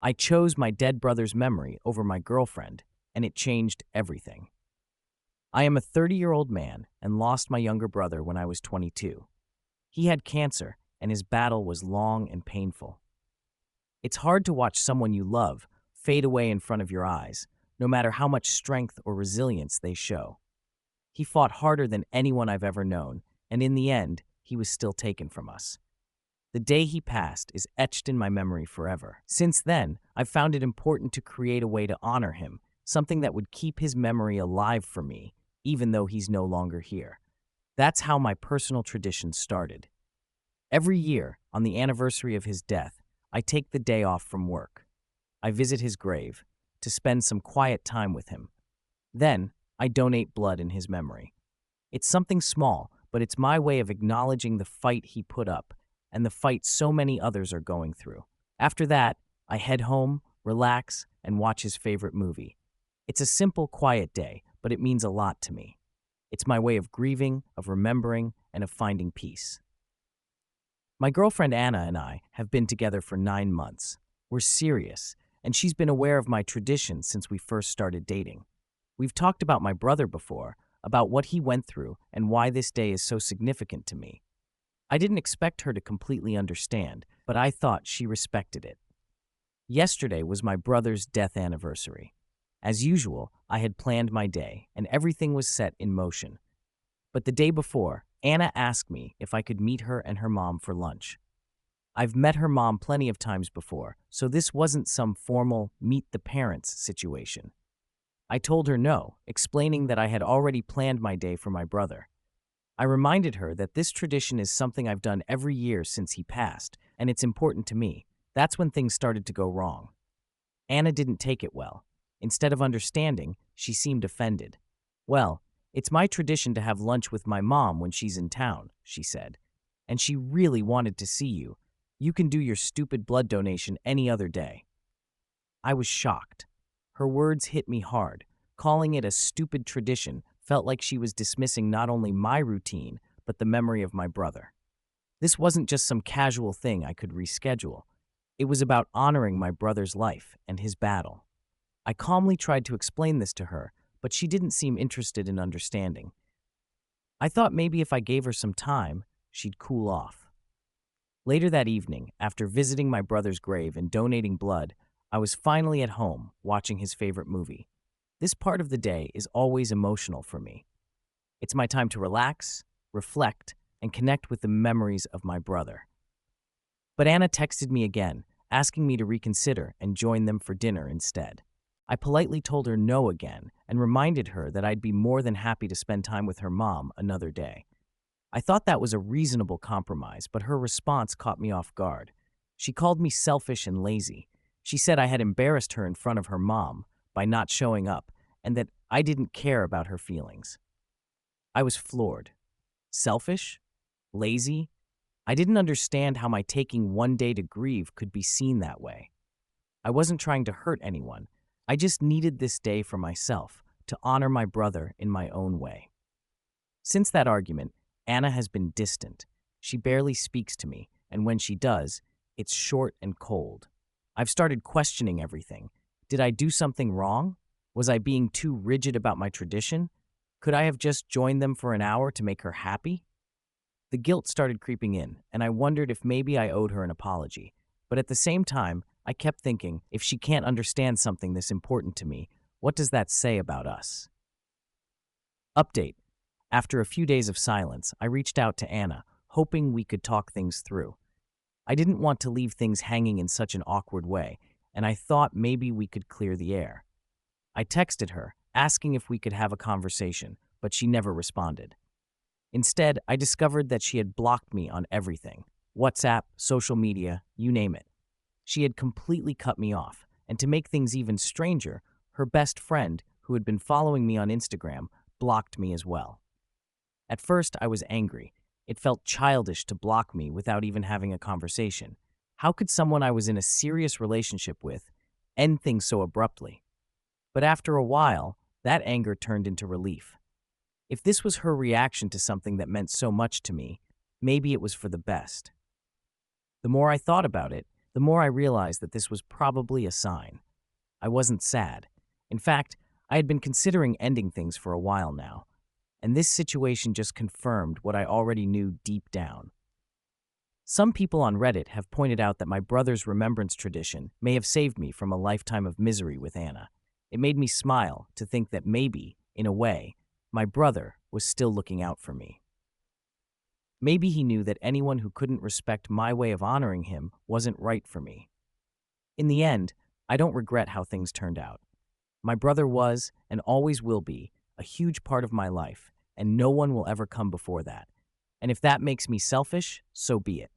I chose my dead brother's memory over my girlfriend, and it changed everything. I am a 30-year-old man and lost my younger brother when I was 22. He had cancer, and his battle was long and painful. It's hard to watch someone you love fade away in front of your eyes, no matter how much strength or resilience they show. He fought harder than anyone I've ever known, and in the end, he was still taken from us. The day he passed is etched in my memory forever. Since then, I've found it important to create a way to honor him, something that would keep his memory alive for me, even though he's no longer here. That's how my personal tradition started. Every year, on the anniversary of his death, I take the day off from work. I visit his grave to spend some quiet time with him. Then, I donate blood in his memory. It's something small, but it's my way of acknowledging the fight he put up and the fight so many others are going through. After that, I head home, relax, and watch his favorite movie. It's a simple, quiet day, but it means a lot to me. It's my way of grieving, of remembering, and of finding peace. My girlfriend Anna and I have been together for 9 months. We're serious, and she's been aware of my tradition since we first started dating. We've talked about my brother before, about what he went through and why this day is so significant to me. I didn't expect her to completely understand, but I thought she respected it. Yesterday was my brother's death anniversary. As usual, I had planned my day, and everything was set in motion. But the day before, Anna asked me if I could meet her and her mom for lunch. I've met her mom plenty of times before, so this wasn't some formal meet the parents situation. I told her no, explaining that I had already planned my day for my brother. I reminded her that this tradition is something I've done every year since he passed, and it's important to me. That's when things started to go wrong. Anna didn't take it well. Instead of understanding, she seemed offended. "Well, it's my tradition to have lunch with my mom when she's in town," she said. "And she really wanted to see you. You can do your stupid blood donation any other day." I was shocked. Her words hit me hard. Calling it a stupid tradition felt like she was dismissing not only my routine, but the memory of my brother. This wasn't just some casual thing I could reschedule. It was about honoring my brother's life and his battle. I calmly tried to explain this to her, but she didn't seem interested in understanding. I thought maybe if I gave her some time, she'd cool off. Later that evening, after visiting my brother's grave and donating blood, I was finally at home watching his favorite movie. This part of the day is always emotional for me. It's my time to relax, reflect, and connect with the memories of my brother. But Anna texted me again, asking me to reconsider and join them for dinner instead. I politely told her no again and reminded her that I'd be more than happy to spend time with her mom another day. I thought that was a reasonable compromise, but her response caught me off guard. She called me selfish and lazy. She said I had embarrassed her in front of her mom by not showing up and that I didn't care about her feelings. I was floored. Selfish? Lazy? I didn't understand how my taking one day to grieve could be seen that way. I wasn't trying to hurt anyone. I just needed this day for myself, to honor my brother in my own way. Since that argument, Anna has been distant. She barely speaks to me, and when she does, it's short and cold. I've started questioning everything. Did I do something wrong? Was I being too rigid about my tradition? Could I have just joined them for an hour to make her happy? The guilt started creeping in, and I wondered if maybe I owed her an apology. But at the same time, I kept thinking, if she can't understand something this important to me, what does that say about us? Update. After a few days of silence, I reached out to Anna, hoping we could talk things through. I didn't want to leave things hanging in such an awkward way, and I thought maybe we could clear the air. I texted her, asking if we could have a conversation, but she never responded. Instead, I discovered that she had blocked me on everything: WhatsApp, social media, you name it. She had completely cut me off, and to make things even stranger, her best friend, who had been following me on Instagram, blocked me as well. At first, I was angry. It felt childish to block me without even having a conversation. How could someone I was in a serious relationship with end things so abruptly? But after a while, that anger turned into relief. If this was her reaction to something that meant so much to me, maybe it was for the best. The more I thought about it, the more I realized that this was probably a sign. I wasn't sad. In fact, I had been considering ending things for a while now, and this situation just confirmed what I already knew deep down. Some people on Reddit have pointed out that my brother's remembrance tradition may have saved me from a lifetime of misery with Anna. It made me smile to think that maybe, in a way, my brother was still looking out for me. Maybe he knew that anyone who couldn't respect my way of honoring him wasn't right for me. In the end, I don't regret how things turned out. My brother was, and always will be, a huge part of my life, and no one will ever come before that. And if that makes me selfish, so be it.